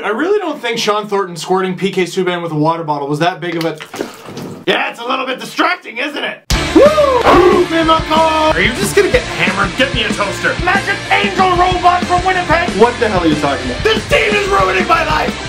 Dude, I really don't think Sean Thornton squirting PK Subban with a water bottle was that big of a... Yeah, it's a little bit distracting, isn't it? Woo! Are you just gonna get hammered? Get me a toaster. Magic Angel Robot from Winnipeg! What the hell are you talking about? This team is ruining my life!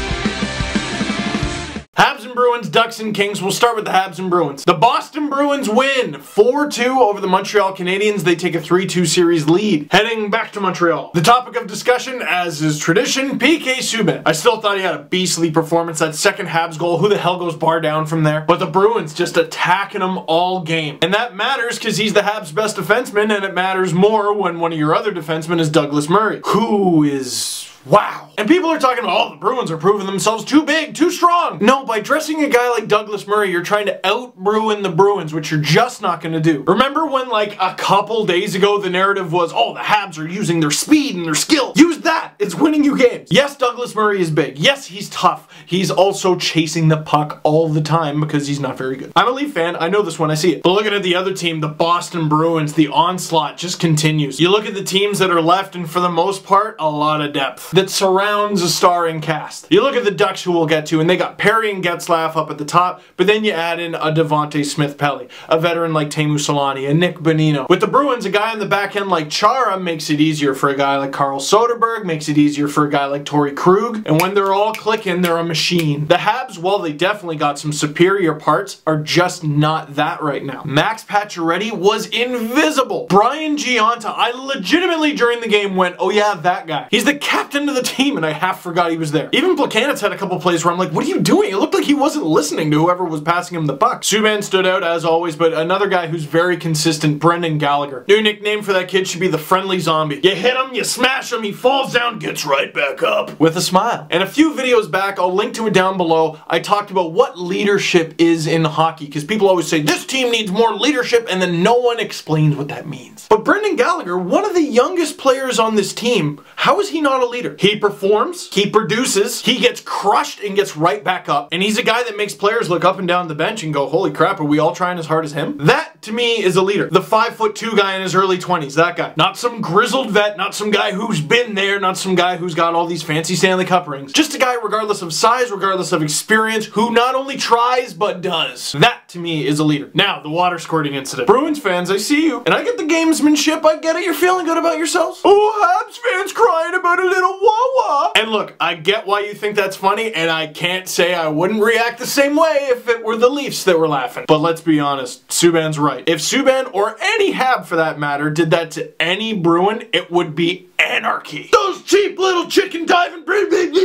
Habs and Bruins, Ducks and Kings. We'll start with the Habs and Bruins. The Boston Bruins win 4-2 over the Montreal Canadiens. They take a 3-2 series lead. Heading back to Montreal. The topic of discussion, as is tradition, PK Subban. I still thought he had a beastly performance. That second Habs goal, who the hell goes bar down from there? But the Bruins just attacking him all game. And that matters because he's the Habs' best defenseman, and it matters more when one of your other defensemen is Douglas Murray, who is... wow. And people are talking about, oh, the Bruins are proving themselves too big, too strong. No, by dressing a guy like Douglas Murray, you're trying to out-Bruin the Bruins, which you're just not going to do. Remember when, like, a couple days ago, the narrative was, oh, the Habs are using their speed and their skill. Use that. It's winning you games. Yes, Douglas Murray is big. Yes, he's tough. He's also chasing the puck all the time because he's not very good. I'm a Leaf fan. I know this when I see it. But looking at the other team, the Boston Bruins, the onslaught just continues. You look at the teams that are left, and for the most part, a lot of depth that surrounds a starring cast. You look at the Ducks, who we'll get to, and they got Perry and Getzlaf up at the top, but then you add in a Devontae Smith-Pelly, a veteran like Teemu Solani, a Nick Bonino. With the Bruins, a guy on the back end like Chara makes it easier for a guy like Carl Soderberg, makes it easier for a guy like Torrey Krug, and when they're all clicking, they're a machine. The Habs, while they definitely got some superior parts, are just not that right now. Max Pacioretty was invisible. Brian Gionta, I legitimately during the game went, oh yeah, that guy. He's the captain of the team, and I half forgot he was there. Even Plekanec had a couple plays where I'm like, what are you doing? It looked like he wasn't listening to whoever was passing him the puck. Subban stood out as always, but another guy who's very consistent, Brendan Gallagher. New nickname for that kid should be the Friendly Zombie. You hit him, you smash him, he falls down, gets right back up. With a smile. And a few videos back, I'll link to it down below, I talked about what leadership is in hockey, because people always say, this team needs more leadership, and then no one explains what that means. But Brendan Gallagher, one of the youngest players on this team, how is he not a leader? He performs, he produces, he gets crushed and gets right back up, and he's a guy that makes players look up and down the bench and go, holy crap, are we all trying as hard as him? That, to me, is a leader. The 5'2" guy in his early 20s, that guy. Not some grizzled vet, not some guy who's been there, not some guy who's got all these fancy Stanley Cup rings. Just a guy, regardless of size, regardless of experience, who not only tries, but does. That, to me, is a leader. Now, the water squirting incident. Bruins fans, I see you, and I get the gamesmanship, I get it, you're feeling good about yourselves. Oh, Habs fans crying about a little wah-wah. And look, I get why you think that's funny, and I can't say I wouldn't react the same way if it were the Leafs that were laughing. But let's be honest, Subban's right. If Subban, or any Hab for that matter, did that to any Bruin, it would be anarchy. Those cheap little chicken diving...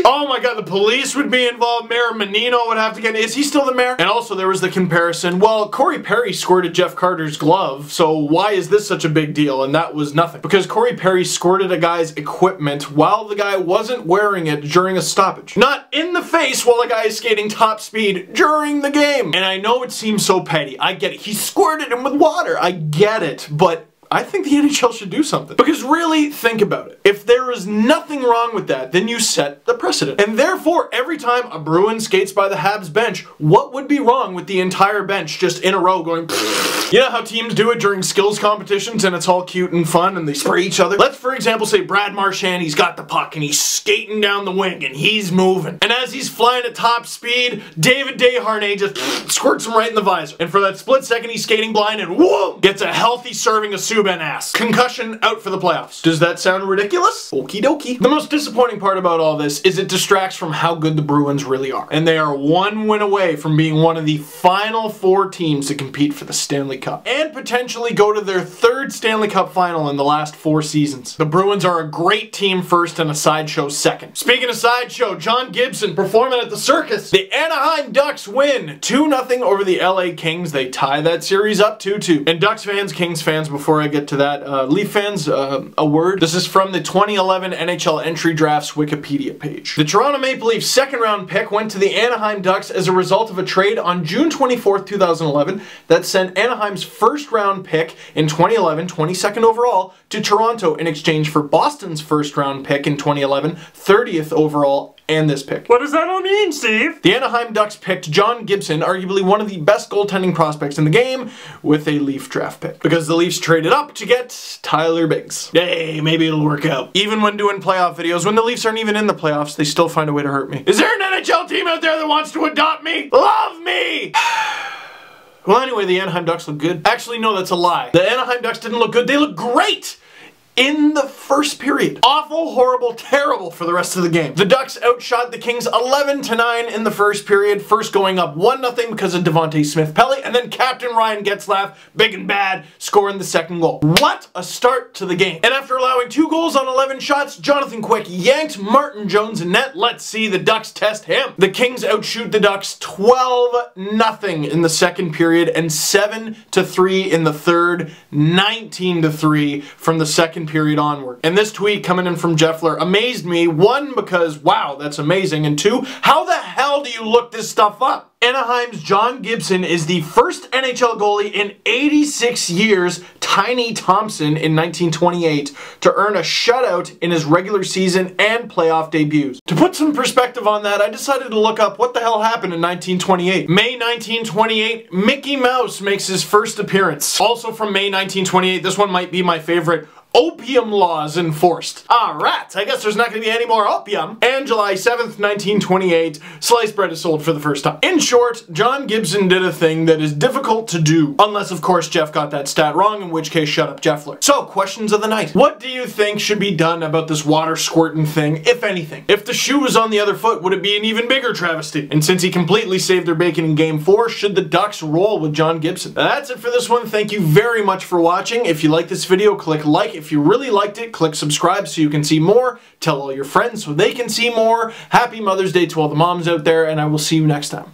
Oh my god, the police would be involved. Mayor Menino would have to get... Is he still the mayor? And also there was the comparison, well, Corey Perry squirted Jeff Carter's glove, so why is this such a big deal? And that was nothing. Because Corey Perry squirted a guy's equipment while the guy wasn't wearing it during a stoppage. Not in the face while a guy is skating top speed during the game. And I know it seems so petty. I get it. He squirted him with water. I get it. But I think the NHL should do something. Because really, think about it. If there is nothing wrong with that, then you set the precedent. And therefore, every time a Bruin skates by the Habs bench, what would be wrong with the entire bench just in a row going You know how teams do it during skills competitions and it's all cute and fun and they spray each other? Let's, for example, say Brad Marchand, he's got the puck and he's skating down the wing and he's moving. And as he's flying at top speed, David Desharnais just squirts him right in the visor. And for that split second, he's skating blind and whoa! Gets a healthy serving of Subban ass. Concussion, out for the playoffs. Does that sound ridiculous? Okie dokie. The most disappointing part about all this is it distracts from how good the Bruins really are. And they are one win away from being one of the final 4 teams to compete for the Stanley Cup. And potentially go to their 3rd Stanley Cup final in the last 4 seasons. The Bruins are a great team first and a sideshow second. Speaking of sideshow, John Gibson performing at the circus. The Anaheim Ducks win 2-0 over the LA Kings. They tie that series up 2-2. And Ducks fans, Kings fans, before I get to that, Leaf fans, a word. This is from the 2011 NHL Entry Drafts Wikipedia page. The Toronto Maple Leafs 2nd round pick went to the Anaheim Ducks as a result of a trade on June 24th, 2011 that sent Anaheim's 1st round pick in 2011, 22nd overall, to Toronto in exchange for Boston's 1st round pick in 2011, 30th overall, and this pick. What does that all mean, Steve? The Anaheim Ducks picked John Gibson, arguably one of the best goaltending prospects in the game, with a Leaf draft pick. Because the Leafs traded up to get Tyler Biggs. Yay, maybe it'll work out. Even when doing playoff videos, when the Leafs aren't even in the playoffs, they still find a way to hurt me. Is there an NHL team out there that wants to adopt me? Love me! Well, anyway, the Anaheim Ducks look good. Actually, no, that's a lie. The Anaheim Ducks didn't look good. They look great! In the first period. Awful, horrible, terrible for the rest of the game. The Ducks outshot the Kings 11-9 in the first period, first going up 1-0 because of Devontae Smith-Pelly, and then Captain Ryan Getzlaf, big and bad, scoring the second goal. What a start to the game. And after allowing 2 goals on 11 shots, Jonathan Quick yanked Martin Jones in net. Let's see the Ducks test him. The Kings outshoot the Ducks 12-0 in the second period and 7-3 in the third, 19-3 from the second period onward. And this tweet coming in from Jeffler amazed me. 1, because wow, that's amazing, and 2, how the hell do you look this stuff up? Anaheim's John Gibson is the first NHL goalie in 86 years, Tiny Thompson in 1928, to earn a shutout in his regular season and playoff debuts. To put some perspective on that, I decided to look up what the hell happened in 1928. May 1928, Mickey Mouse makes his first appearance. Also from May 1928, this one might be my favorite. Opium laws enforced. Alright, I guess there's not going to be any more opium. And July 7th, 1928, sliced bread is sold for the first time. In short, John Gibson did a thing that is difficult to do. Unless, of course, Jeff got that stat wrong, in which case, shut up, Jeffler. So, questions of the night. What do you think should be done about this water squirting thing, if anything? If the shoe was on the other foot, would it be an even bigger travesty? And since he completely saved their bacon in Game 4, should the Ducks roll with John Gibson? That's it for this one. Thank you very much for watching. If you like this video, click like. If you really liked it, click subscribe so you can see more. Tell all your friends so they can see more. Happy Mother's Day to all the moms out there, and I will see you next time.